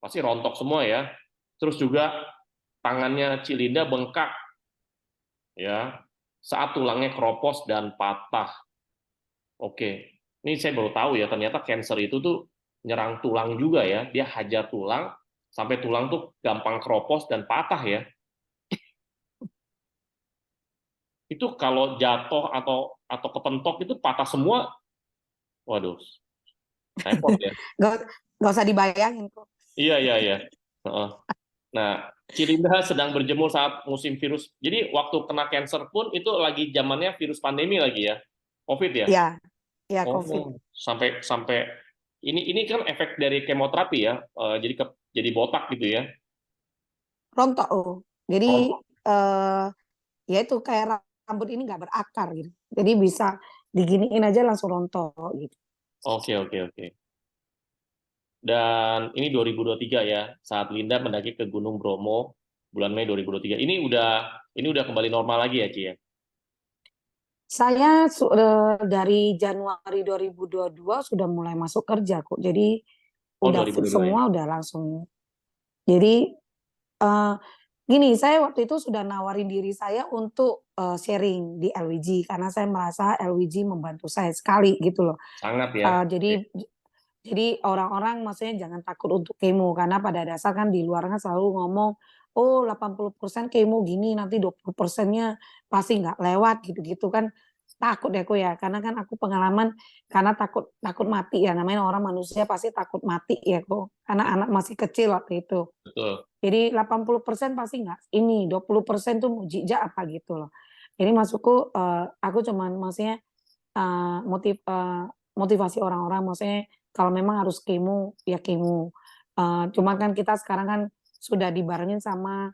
pasti rontok semua ya. Terus juga tangannya Cilinda bengkak ya saat tulangnya keropos dan patah. Oke, ini saya baru tahu ya ternyata cancer itu tuh nyerang tulang juga ya. Dia hajar tulang sampai tulang tuh gampang keropos dan patah ya. Itu kalau jatuh atau kepentok itu patah semua. Waduh, repot ya. Nggak usah dibayangin kok. Iya, iya, iya. Heeh. Nah, Cilinda sedang berjemur saat musim virus. Jadi waktu kena cancer pun itu lagi zamannya virus pandemi lagi ya, COVID ya. Ya, ya COVID. Oh, sampai sampai ini kan efek dari kemoterapi ya. Jadi jadi botak gitu ya. Rontok. Oh. Jadi Rontok. eh ya itu kayak rambut ini nggak berakar gitu. Jadi bisa diginiin aja langsung rontok gitu. Oke, oke, oke. Dan ini 2023 ya, saat Linda mendaki ke Gunung Bromo bulan Mei 2023. Ini udah kembali normal lagi ya, Ci ya. Saya dari Januari 2022 sudah mulai masuk kerja kok. Jadi Oh, udah full 2022 ya. semua, udah langsung. Jadi eh, gini, saya waktu itu sudah nawarin diri saya untuk sharing di LWG karena saya merasa LWG membantu saya sekali gitu loh. Sangat ya. Eh, Oke. jadi orang-orang maksudnya jangan takut untuk kemo karena pada dasar kan di luar kan selalu ngomong oh 80% kemo gini nanti 20%-nya pasti nggak lewat gitu-gitu kan takut ya aku ya karena kan aku pengalaman karena takut takut mati ya namanya orang manusia pasti takut mati ya kok karena anak masih kecil waktu itu. Betul. Jadi 80% pasti nggak ini 20% tuh mujizat apa gitu loh. Jadi masukku aku cuman maksudnya eh, motiv eh, motivasi orang-orang maksudnya kalau memang harus kemo ya kemo. Cuma kan kita sekarang kan sudah dibarengin sama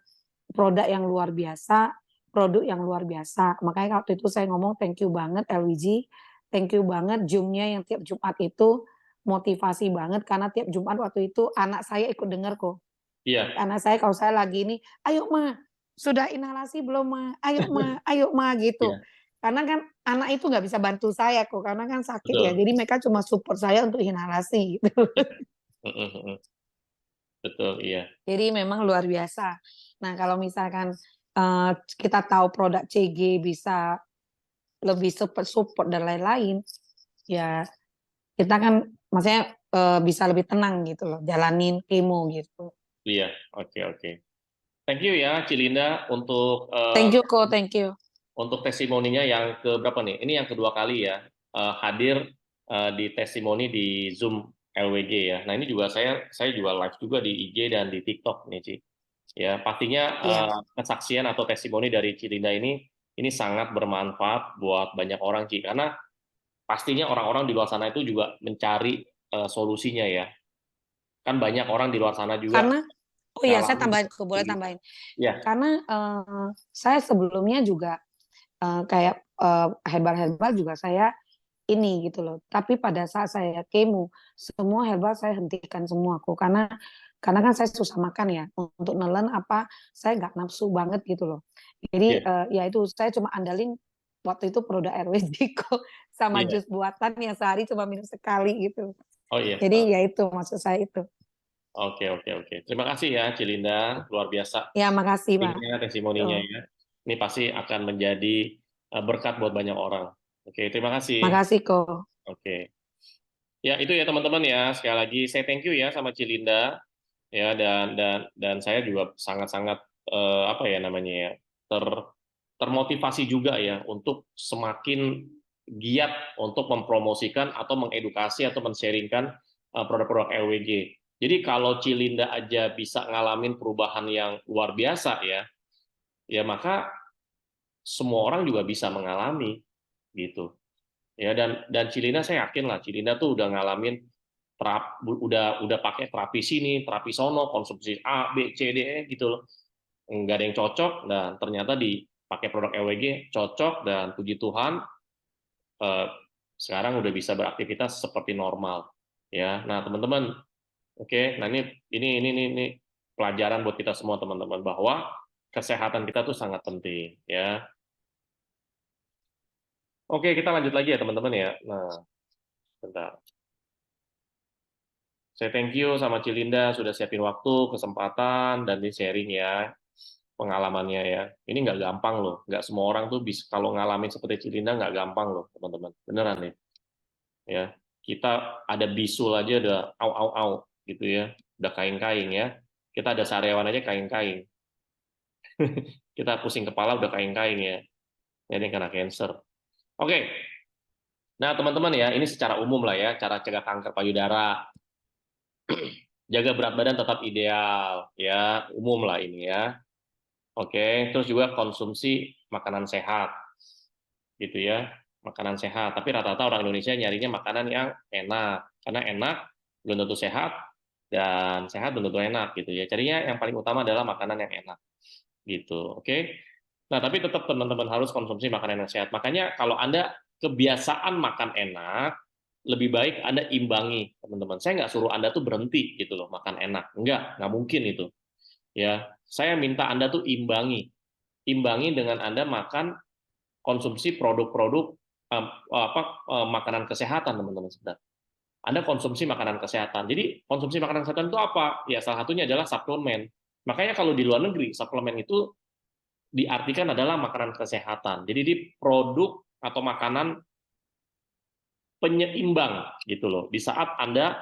produk yang luar biasa. Makanya waktu itu saya ngomong thank you banget LWG, thank you banget Zoom-nya yang tiap Jumat itu motivasi banget karena tiap Jumat waktu itu anak saya ikut dengar kok. Iya, Anak saya kalau saya lagi ini, ayo ma, sudah inhalasi belum ma, ayo ma gitu. iya, Karena kan anak itu nggak bisa bantu saya kok, karena kan sakit ya. betul. Jadi mereka cuma support saya untuk inhalasi gitu. Iya. Mm, mm, mm. Betul, iya. Jadi memang luar biasa. Nah kalau misalkan kita tahu produk CG bisa lebih support dan lain-lain, ya kita kan maksudnya bisa lebih tenang gitu loh, jalanin kemo gitu. Iya, oke, oke. Thank you ya, Cilinda, Thank you kok, thank you. untuk testimoninya yang ke berapa nih? Ini yang kedua kali ya, hadir di testimoni di Zoom LWG ya. Nah, ini juga saya juga live juga di IG dan di TikTok nih, Ci. Ya, pastinya Iya. kesaksian atau testimoni dari Cilinda ini sangat bermanfaat buat banyak orang, Ci. Karena pastinya orang-orang di luar sana itu juga mencari solusinya ya. Kan banyak orang di luar sana juga Karena oh iya saya ngalamin tambahin, boleh ini. tambahin. Ya, Karena saya sebelumnya juga kayak herbal-herbal juga saya ini gitu loh. Tapi pada saat saya kemo, semua herbal saya hentikan semua kok. Karena kan saya susah makan ya. Untuk nelen apa, saya nggak nafsu banget gitu loh. Jadi ya, ya itu saya cuma andalin waktu itu produk RWD kok sama iya. jus buatan yang sehari cuma minum sekali gitu. Oh iya. Jadi ya itu maksud saya itu. Oke, oke, oke. Terima kasih ya, Cilinda. Luar biasa. Ya makasih Pak. Testimoninya Tuh. ya. Ini pasti akan menjadi berkat buat banyak orang. Oke, terima kasih. Makasih kok. Oke. Ya, itu ya teman-teman ya. Sekali lagi saya thank you ya sama Cilinda ya dan saya juga sangat-sangat apa ya namanya ya ter termotivasi juga ya untuk semakin giat untuk mempromosikan atau mengedukasi atau men-sharingkan produk-produk LWG. Jadi kalau Cilinda aja bisa ngalamin perubahan yang luar biasa ya, ya maka semua orang juga bisa mengalami gitu. Ya dan Cilinda saya yakin lah Cilinda tuh udah ngalamin udah pakai terapi sini, terapi sono, konsumsi A, B, C, D, E gitu loh. Nggak ada yang cocok dan ternyata dipakai produk EWG cocok dan puji Tuhan eh, sekarang udah bisa beraktivitas seperti normal ya. Nah, teman-teman, oke, nah ini pelajaran buat kita semua teman-teman bahwa kesehatan kita tuh sangat penting ya. Oke, kita lanjut lagi ya teman-teman ya. Nah, bentar. Saya thank you sama Cilinda sudah siapin waktu, kesempatan, dan di sharing ya pengalamannya ya. Ini nggak gampang loh. Nggak semua orang tuh bisa kalau ngalamin seperti Cilinda nggak gampang loh, teman-teman. Beneran nih. Ya, kita ada bisul aja udah au au au gitu ya. Udah kain-kain ya. Kita ada sariawan aja kain-kain. Kita pusing kepala udah kain-kain ya. Ini kena cancer. Oke. Nah, teman-teman ya, ini secara umum lah ya, cara cegah kanker payudara. Jaga berat badan tetap ideal ya, umum lah ini ya. Oke, terus juga konsumsi makanan sehat gitu ya, makanan sehat. Tapi rata-rata orang Indonesia nyarinya makanan yang enak, karena enak belum tentu sehat dan sehat belum tentu enak gitu ya. Carinya yang paling utama adalah makanan yang enak gitu. Oke. Nah, tapi tetap teman-teman harus konsumsi makanan yang sehat. Makanya kalau Anda kebiasaan makan enak, lebih baik Anda imbangi, teman-teman. Saya nggak suruh Anda tuh berhenti gitu loh makan enak. Nggak mungkin itu. Ya, saya minta Anda tuh imbangi. Imbangi dengan Anda makan konsumsi produk-produk makanan kesehatan, teman-teman. Anda konsumsi makanan kesehatan. Jadi konsumsi makanan kesehatan itu apa? Ya salah satunya adalah suplemen. Makanya kalau di luar negeri suplemen itu diartikan adalah makanan kesehatan. Jadi di produk atau makanan penyeimbang gitu loh. Di saat Anda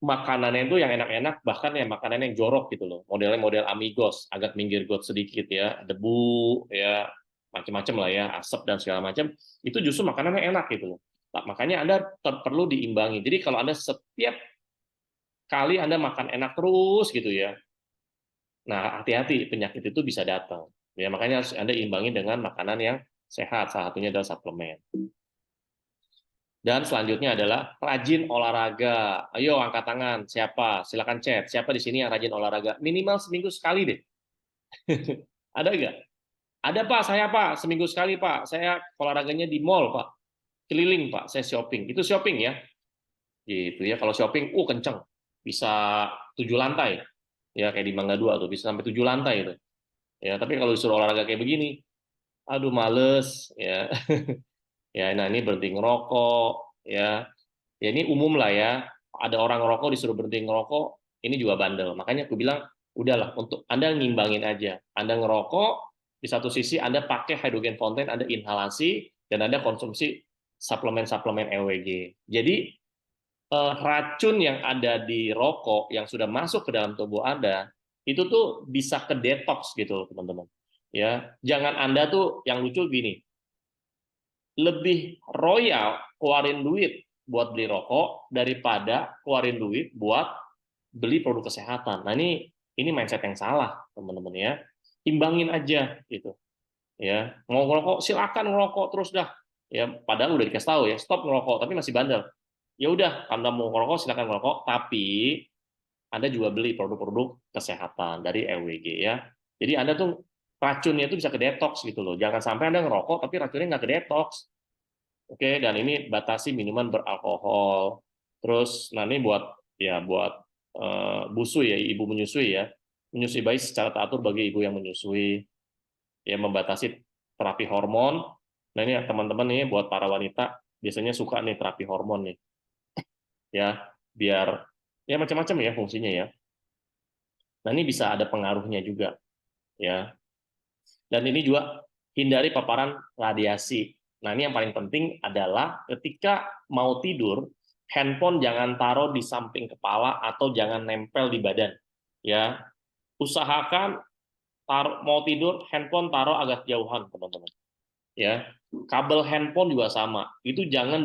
makanannya itu yang enak-enak, bahkan yang makanan yang jorok gitu loh. Modelnya model amigos, agak minggir got sedikit ya, debu ya, macam-macam lah ya, asap dan segala macam. Itu justru makanannya enak gitu loh. Nah, makanya Anda perlu diimbangi. Jadi kalau Anda setiap kali Anda makan enak terus gitu ya, nah hati-hati penyakit itu bisa datang. Ya makanya harus Anda imbangi dengan makanan yang sehat. Salah satunya adalah suplemen. Dan selanjutnya adalah rajin olahraga. Ayo angkat tangan. Siapa? Silakan chat. Siapa di sini yang rajin olahraga? Minimal seminggu sekali deh. Ada nggak? Ada Pak, saya Pak. Seminggu sekali Pak. Saya olahraganya di mall Pak. Keliling Pak. Saya shopping. Itu shopping ya. Gitu ya. Kalau shopping, kenceng. Bisa 7 lantai. Ya kayak di Mangga 2 tuh. Bisa sampai 7 lantai itu. Ya, tapi kalau disuruh olahraga kayak begini, aduh males ya. Ya, nah ini berhenti ngerokok ya. Ya ini umum lah ya. Ada orang ngerokok disuruh berhenti ngerokok, ini juga bandel. Makanya aku bilang, udahlah untuk Anda ngimbangin aja. Anda ngerokok, di satu sisi Anda pakai hydrogen fountain, Anda inhalasi dan Anda konsumsi suplemen-suplemen EWG. Jadi racun yang ada di rokok yang sudah masuk ke dalam tubuh Anda itu tuh bisa ke detox gitu, teman-teman. Ya, jangan Anda tuh yang lucu gini, lebih royal keluarin duit buat beli rokok daripada keluarin duit buat beli produk kesehatan. Nah, ini mindset yang salah, teman-teman ya. Imbangin aja gitu. Ya, mau ngerokok silakan ngerokok terus dah. Ya, padahal udah dikasih tahu ya, stop ngerokok tapi masih bandel. Ya udah, Anda mau ngerokok silakan ngerokok, tapi Anda juga beli produk-produk kesehatan dari EWG ya. Jadi Anda tuh racunnya itu bisa ke detox gitu loh. Jangan sampai Anda ngerokok tapi racunnya nggak ke detox. Oke, dan ini batasi minuman beralkohol. Terus, nah ini buat ya buat busui ya, ibu menyusui ya, menyusui bayi secara teratur bagi ibu yang menyusui, ya membatasi terapi hormon. Nah ini teman-teman nih buat para wanita biasanya suka nih terapi hormon nih, ya biar ya macam-macam ya fungsinya ya. Nah ini bisa ada pengaruhnya juga ya. Dan ini juga hindari paparan radiasi. Nah, ini yang paling penting adalah ketika mau tidur, handphone jangan taruh di samping kepala atau jangan nempel di badan. Ya, usahakan mau tidur handphone taruh agak jauhan, teman-teman. Ya, kabel handphone juga sama. Itu jangan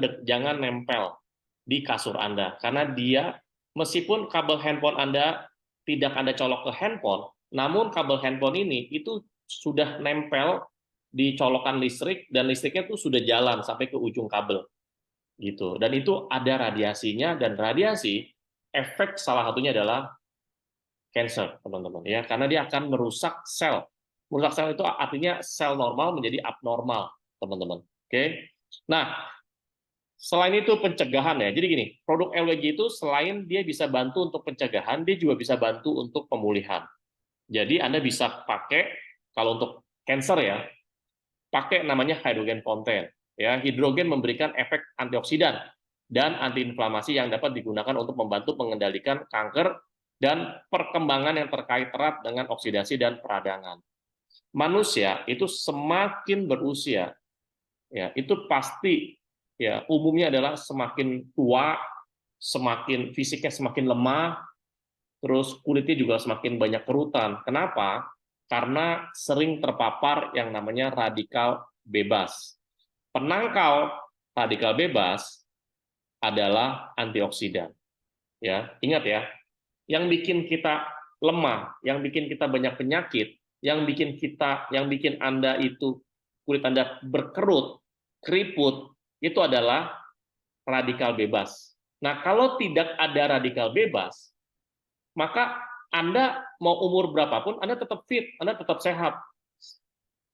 nempel di kasur Anda karena dia meskipun kabel handphone Anda tidak Anda colok ke handphone, namun kabel handphone ini itu sudah nempel di colokan listrik dan listriknya itu sudah jalan sampai ke ujung kabel gitu. Dan itu ada radiasinya dan radiasi efek salah satunya adalah cancer, teman-teman ya, karena dia akan merusak sel. Merusak sel itu artinya sel normal menjadi abnormal, teman-teman. Oke. Nah, selain itu pencegahan ya. Jadi gini, produk LWG itu selain dia bisa bantu untuk pencegahan, dia juga bisa bantu untuk pemulihan. Jadi Anda bisa pakai kalau untuk cancer ya, pakai namanya hydrogen fountain. Ya, hidrogen memberikan efek antioksidan. dan antiinflamasi yang dapat digunakan untuk membantu mengendalikan kanker dan perkembangan yang terkait erat dengan oksidasi dan peradangan. Manusia itu semakin berusia, ya itu pasti ya umumnya adalah semakin tua, semakin fisiknya semakin lemah, terus kulitnya juga semakin banyak kerutan. Kenapa? Karena sering terpapar yang namanya radikal bebas. Penangkal radikal bebas adalah antioksidan. Ya, ingat ya, yang bikin kita lemah, yang bikin kita banyak penyakit, yang bikin Anda itu kulit Anda berkerut, keriput, itu adalah radikal bebas. Nah, kalau tidak ada radikal bebas, maka Anda mau umur berapapun, Anda tetap fit, Anda tetap sehat.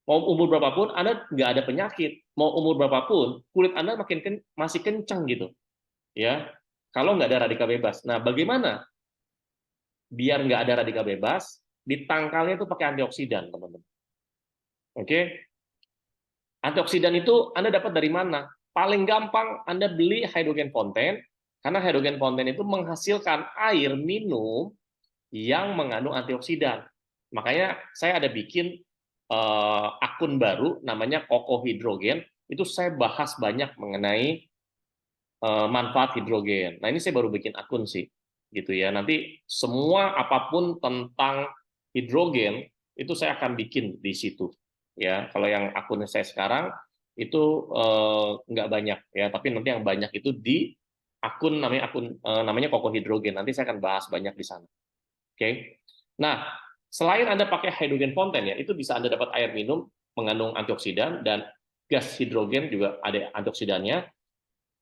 Mau umur berapapun, Anda nggak ada penyakit. Mau umur berapapun, kulit Anda masih kencang gitu. Ya, kalau nggak ada radikal bebas. Nah, bagaimana biar nggak ada radikal bebas? Ditangkalnya itu pakai antioksidan, teman-teman. Oke, antioksidan itu Anda dapat dari mana? Paling gampang Anda beli hydrogen fonten, karena hydrogen fonten itu menghasilkan air minum yang mengandung antioksidan. Makanya saya ada bikin akun baru namanya Koko Hidrogen, itu saya bahas banyak mengenai manfaat hidrogen. Nah, ini saya baru bikin akun sih, gitu ya. Nanti semua apapun tentang hidrogen itu saya akan bikin di situ. Ya, kalau yang akun saya sekarang itu nggak banyak ya, tapi nanti yang banyak itu di namanya Koko Hidrogen. Nanti saya akan bahas banyak di sana. Oke. Nah, selain Anda pakai hydrogen fonten ya, itu bisa Anda dapat air minum mengandung antioksidan dan gas hidrogen juga ada antioksidannya.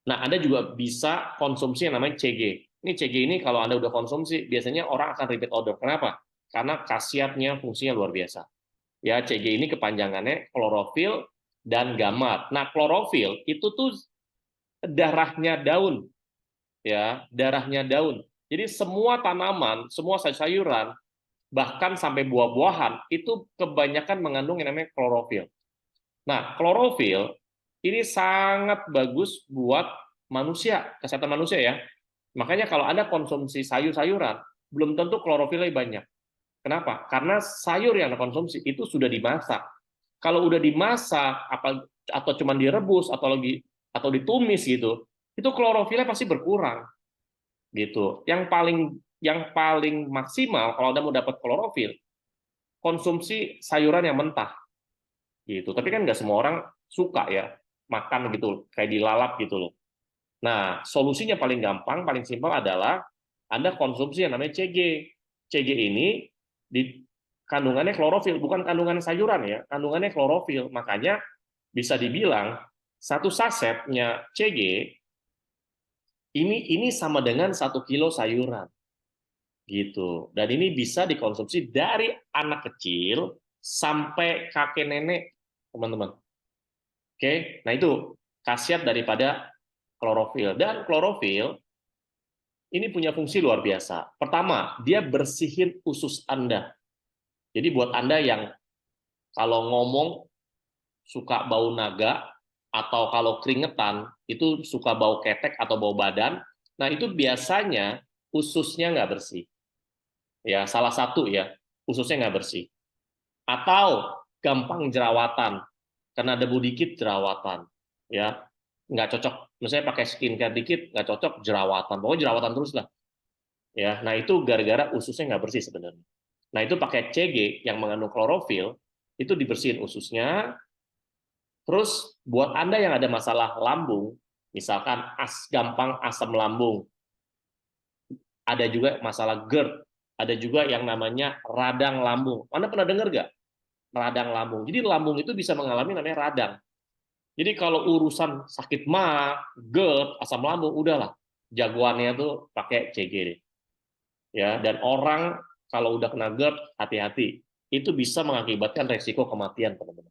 Nah, Anda juga bisa konsumsi yang namanya CG. Ini CG ini kalau Anda udah konsumsi, biasanya orang akan repeat order. Kenapa? Karena khasiatnya, fungsinya luar biasa. Ya, CG ini kepanjangannya klorofil dan gamat. Nah, klorofil itu tuh darahnya daun, ya, darahnya daun. Jadi semua tanaman, semua sayur-sayuran, bahkan sampai buah-buahan itu kebanyakan mengandung yang namanya klorofil. Nah, klorofil ini sangat bagus buat manusia, kesehatan manusia ya. Makanya kalau Anda konsumsi sayur-sayuran, belum tentu klorofilnya banyak. Kenapa? Karena sayur yang Anda konsumsi itu sudah dimasak. Kalau udah dimasak atau cuma direbus atau ditumis gitu, itu klorofilnya pasti berkurang gitu. Yang paling maksimal kalau Anda mau dapat klorofil, konsumsi sayuran yang mentah gitu. Tapi kan nggak semua orang suka ya makan gitu, kayak dilalap gitu loh. Nah, solusinya paling gampang, paling simpel adalah Anda konsumsi yang namanya CG. CG ini di kandungannya klorofil, bukan kandungan sayuran ya, kandungannya klorofil. Makanya bisa dibilang satu sasetnya CG ini sama dengan 1 kilo sayuran gitu. Dan ini bisa dikonsumsi dari anak kecil sampai kakek nenek, teman-teman. Oke, nah itu khasiat daripada klorofil. Dan klorofil ini punya fungsi luar biasa. Pertama, dia bersihin usus Anda. Jadi buat Anda yang kalau ngomong suka bau naga, atau kalau keringetan, itu suka bau ketek atau bau badan, nah itu biasanya ususnya nggak bersih. Ya, salah satu ya, ususnya nggak bersih. Atau gampang jerawatan, karena debu dikit jerawatan. Ya, nggak cocok. Misalnya pakai skincare dikit, nggak cocok jerawatan. Pokoknya jerawatan terus lah. Ya, nah itu gara-gara ususnya nggak bersih sebenarnya. Nah itu pakai CG yang mengandung klorofil, itu dibersihin ususnya. Terus buat Anda yang ada masalah lambung, misalkan gampang asam lambung, ada juga masalah GERD, ada juga yang namanya radang lambung. Anda pernah dengar nggak radang lambung? Jadi lambung itu bisa mengalami namanya radang. Jadi kalau urusan sakit mah, GERD, asam lambung, udahlah jagoannya tuh pakai CG deh. Ya, dan orang kalau udah kena GERD, hati-hati. Itu bisa mengakibatkan resiko kematian, teman-teman.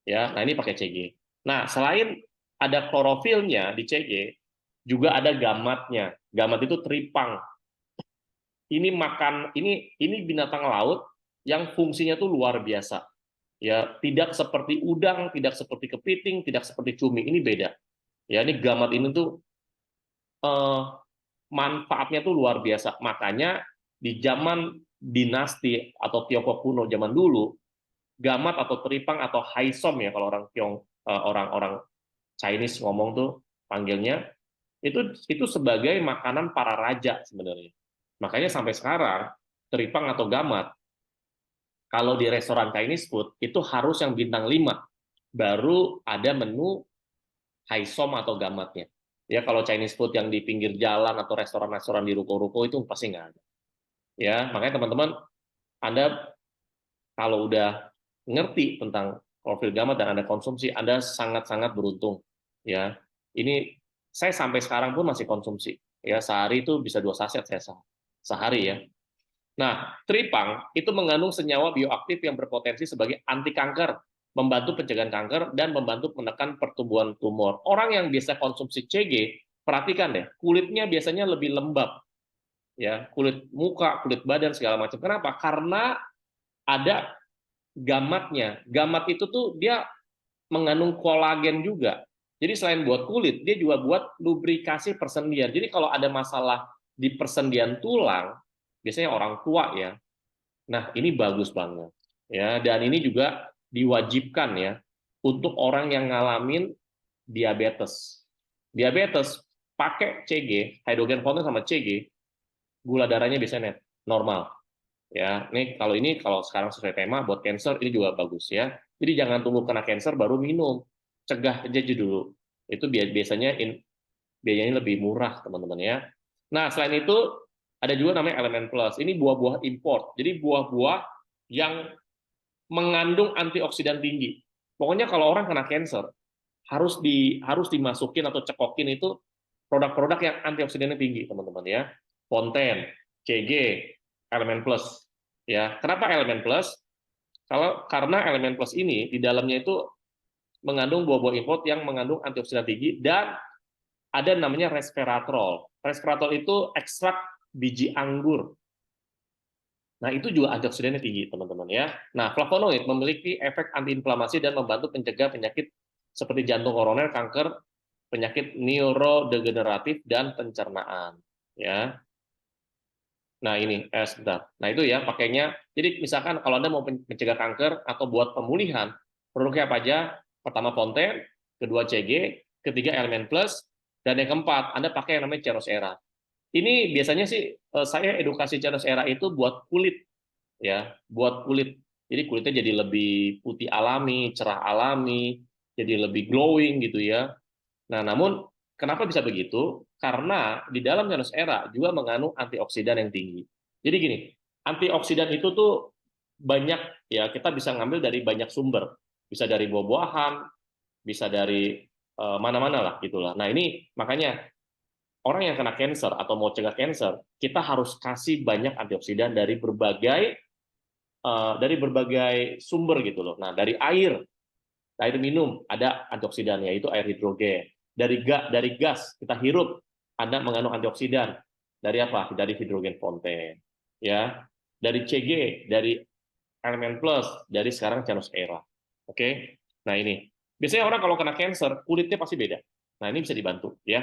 Ya, nah ini pakai CG. Nah, selain ada klorofilnya di CG, juga ada gamatnya. Gamat itu teripang. Ini binatang laut yang fungsinya tuh luar biasa. Ya, tidak seperti udang, tidak seperti kepiting, tidak seperti cumi. Ini beda. Ya, ini gamat ini tuh eh, manfaatnya tuh luar biasa. Makanya di zaman dinasti atau Tiongkok kuno zaman dulu, gamat atau teripang atau haisom ya kalau orang orang-orang Chinese ngomong tuh panggilnya, itu sebagai makanan para raja sebenarnya. Makanya sampai sekarang teripang atau gamat kalau di restoran Chinese food itu harus yang bintang 5 baru ada menu haisom atau gamatnya. Ya kalau Chinese food yang di pinggir jalan atau restoran-restoran di ruko-ruko itu pasti nggak ada. Ya makanya teman-teman, Anda kalau udah ngerti tentang profil gamat dan Anda konsumsi, Anda sangat-sangat beruntung. Ya ini saya sampai sekarang pun masih konsumsi. Ya sehari itu bisa 2 saset saya sehari ya. Nah, tripang itu mengandung senyawa bioaktif yang berpotensi sebagai anti kanker, membantu pencegahan kanker, dan membantu menekan pertumbuhan tumor. Orang yang biasa konsumsi CG, perhatikan deh, kulitnya biasanya lebih lembab, ya, kulit muka, kulit badan segala macam. Kenapa? Karena ada gamatnya. Gamat itu tuh dia mengandung kolagen juga. Jadi selain buat kulit, dia juga buat lubrikasi persendian. Jadi kalau ada masalah di persendian tulang, biasanya orang tua ya. Nah, ini bagus banget. Ya, dan ini juga diwajibkan ya untuk orang yang ngalamin diabetes. Diabetes pakai CG, hydrogen fonten sama CG, gula darahnya bisa net normal. Ya, ini kalau sekarang sesuai tema buat cancer ini juga bagus ya. Jadi jangan tunggu kena cancer baru minum. Cegah aja dulu. Itu biasanya biayanya lebih murah, teman-teman ya. Nah, selain itu ada juga namanya elemen plus. Ini buah-buah import. Jadi buah-buah yang mengandung antioksidan tinggi. Pokoknya kalau orang kena cancer harus dimasukin atau cekokin itu produk-produk yang antioksidannya tinggi, teman-teman ya. Fonten, CG, elemen plus. Ya, kenapa elemen plus? Karena elemen plus ini di dalamnya itu mengandung buah-buah import yang mengandung antioksidan tinggi dan ada namanya resveratrol. Resveratrol itu ekstrak biji anggur. Nah, itu juga antioksidannya tinggi, teman-teman ya. Nah, flavonoid memiliki efek antiinflamasi dan membantu mencegah penyakit seperti jantung koroner, kanker, penyakit neurodegeneratif dan pencernaan, ya. Nah, ini sebentar. Nah, itu ya pakainya. Jadi misalkan kalau Anda mau mencegah kanker atau buat pemulihan, produknya apa aja? Pertama Fonten, kedua CG, ketiga Elemen Plus, dan yang keempat Anda pakai yang namanya Ceros Era. Ini biasanya sih saya edukasi Ceros Era itu buat kulit ya, buat kulit. Jadi kulitnya jadi lebih putih alami, cerah alami, jadi lebih glowing gitu ya. Nah, namun kenapa bisa begitu? Karena di dalam Ceros Era juga mengandung antioksidan yang tinggi. Jadi gini, antioksidan itu tuh banyak ya, kita bisa ngambil dari banyak sumber. Bisa dari buah-buahan, bisa dari mana-mana lah gitulah. Nah, ini makanya orang yang kena cancer atau mau cegah cancer, kita harus kasih banyak antioksidan dari berbagai sumber gitu loh. Nah, dari air minum ada antioksidan yaitu air hidrogen. Dari gas kita hirup ada mengandung antioksidan. Dari apa? Dari hidrogen fonten. Ya. Dari CG, dari elemen plus, dari sekarang Ceros Era. Oke. Nah, ini. Biasanya orang kalau kena cancer, kulitnya pasti beda. Nah, ini bisa dibantu ya.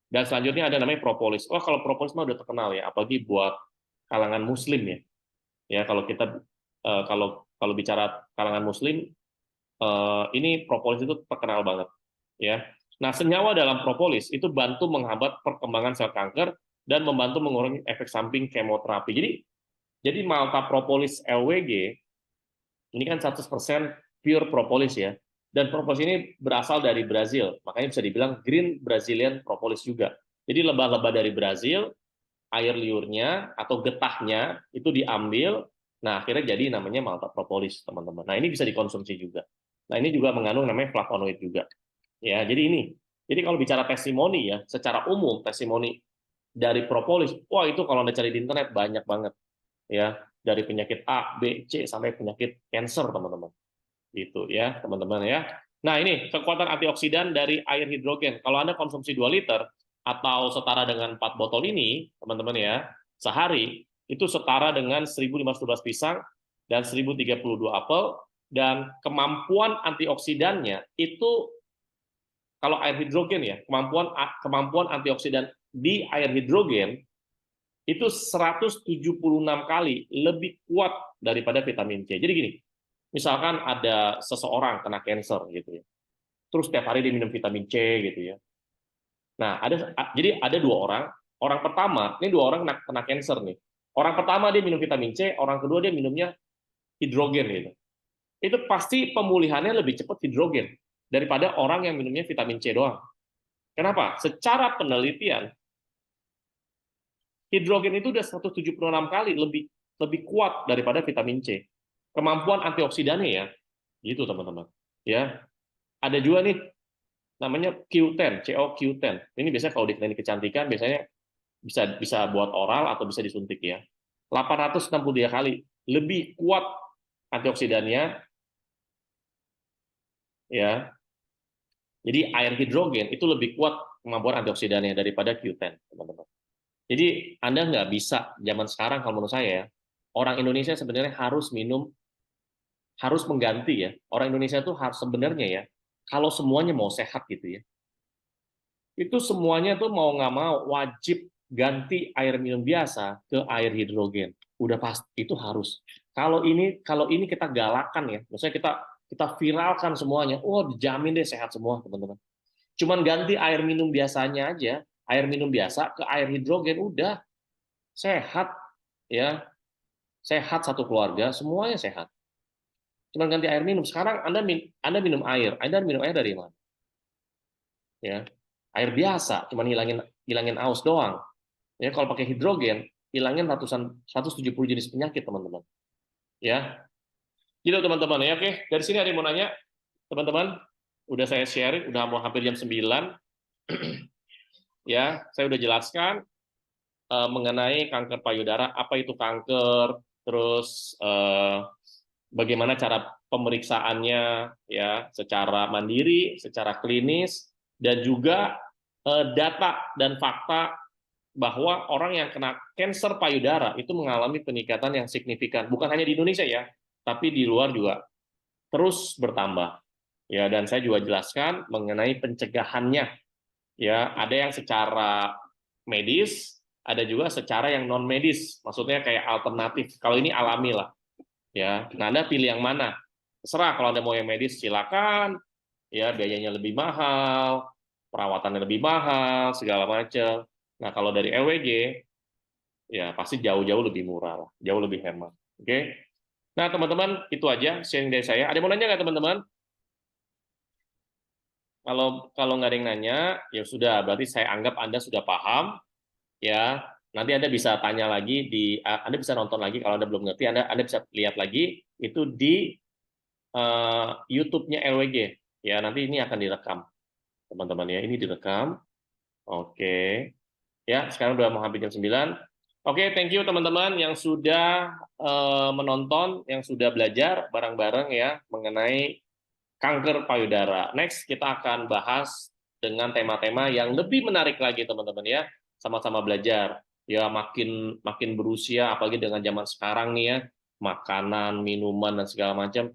Dan selanjutnya ada namanya propolis. Oh, kalau propolis mah udah terkenal ya, apalagi buat kalangan muslim ya. Ya, kalau kita kalau bicara kalangan muslim, ini propolis itu terkenal banget ya. Nah, senyawa dalam propolis itu bantu menghambat perkembangan sel kanker dan membantu mengurangi efek samping kemoterapi. Jadi malta propolis LWG ini kan 100% pure propolis ya. Dan propolis ini berasal dari Brazil, makanya bisa dibilang green Brazilian propolis juga. Jadi lebah-lebah dari Brazil, air liurnya atau getahnya itu diambil, nah akhirnya jadi namanya malta propolis, teman-teman. Nah, ini bisa dikonsumsi juga. Nah, ini juga mengandung namanya flavonoid juga. Ya, jadi ini. Jadi kalau bicara testimoni ya, secara umum testimoni dari propolis, wah itu kalau Anda cari di internet banyak banget ya, dari penyakit A, B, C sampai penyakit cancer, teman-teman. Gitu ya, teman-teman ya. Nah, ini kekuatan antioksidan dari air hidrogen. Kalau Anda konsumsi 2 liter atau setara dengan 4 botol ini, teman-teman ya, sehari itu setara dengan 1.512 pisang dan 1.032 apel, dan kemampuan antioksidannya itu kalau air hidrogen ya, kemampuan antioksidan di air hidrogen itu 176 kali lebih kuat daripada vitamin C. Jadi gini, misalkan ada seseorang kena cancer gitu ya, terus setiap hari dia minum vitamin C gitu ya. Nah, jadi ada dua orang. Orang pertama, ini dua orang kena cancer nih. Orang pertama dia minum vitamin C, orang kedua dia minumnya hidrogen gitu. Itu pasti pemulihannya lebih cepat hidrogen daripada orang yang minumnya vitamin C doang. Kenapa? Secara penelitian, hidrogen itu udah 176 kali lebih kuat daripada vitamin C. Kemampuan antioksidannya ya, gitu teman-teman. Ya, ada juga nih namanya Q10, CoQ10. Ini biasanya kalau di klinik kecantikan biasanya bisa bisa buat oral atau bisa disuntik ya. 863 kali lebih kuat antioksidannya ya. Jadi air hidrogen itu lebih kuat kemampuan antioksidannya daripada Q10, teman-teman. Jadi Anda nggak bisa zaman sekarang kalau menurut saya ya, orang Indonesia sebenarnya harus mengganti ya. Orang Indonesia itu harus sebenarnya ya, kalau semuanya mau sehat gitu ya, itu semuanya tuh mau nggak mau wajib ganti air minum biasa ke air hidrogen. Udah pasti itu harus. Kalau ini kita galakan ya, maksudnya kita viralkan semuanya, oh dijamin deh sehat semua teman-teman. Cuman ganti air minum biasanya aja, air minum biasa ke air hidrogen udah sehat ya, sehat satu keluarga, semuanya sehat. Cuman ganti air minum. Sekarang Anda minum air, Anda minum air dari mana? Ya, air biasa, cuman hilangin aus doang. Ya, kalau pakai hidrogen, hilangin 170 jenis penyakit, teman-teman. Ya, gitu teman-teman. Ya, oke. Dari sini ada yang mau nanya, teman-teman? Udah saya sharing, udah mau hampir jam 9. Ya, saya udah jelaskan mengenai kanker payudara, apa itu kanker, terus bagaimana cara pemeriksaannya ya, secara mandiri, secara klinis, dan juga data dan fakta bahwa orang yang kena kanker payudara itu mengalami peningkatan yang signifikan, bukan hanya di Indonesia ya, tapi di luar juga terus bertambah. Ya, dan saya juga jelaskan mengenai pencegahannya. Ya, ada yang secara medis, ada juga secara yang non medis, maksudnya kayak alternatif. Kalau ini alami lah. Ya, nah Anda pilih yang mana? Terserah, kalau Anda mau yang medis silakan, ya biayanya lebih mahal, perawatannya lebih mahal, segala macam. Nah, kalau dari LWG ya pasti jauh-jauh lebih murah lah, jauh lebih hemat. Oke. Nah, teman-teman, itu aja sharing dari saya. Ada yang mau nanya nggak, teman-teman? Kalau kalau nggak ada yang nanya, ya sudah, berarti saya anggap Anda sudah paham, ya. Nanti Anda bisa tanya lagi Anda bisa nonton lagi kalau Anda belum ngerti, Anda bisa lihat lagi itu di YouTube-nya LWG. Ya, nanti ini akan direkam, teman-teman ya. Ini direkam. Oke. Ya, sekarang udah mau hampir jam 9. Oke, thank you teman-teman yang sudah menonton, yang sudah belajar bareng-bareng ya mengenai kanker payudara. Next, kita akan bahas dengan tema-tema yang lebih menarik lagi teman-teman ya. Sama-sama belajar. Ya, makin makin berusia apalagi dengan zaman sekarang nih ya, makanan, minuman dan segala macam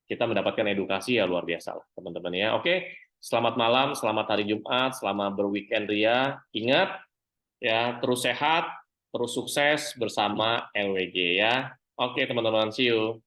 kita mendapatkan edukasi ya luar biasa lah teman-teman ya. Oke, selamat malam, selamat hari Jumat, selamat berweekend ria. Ingat ya, terus sehat, terus sukses bersama LWG ya. Oke teman-teman, see you.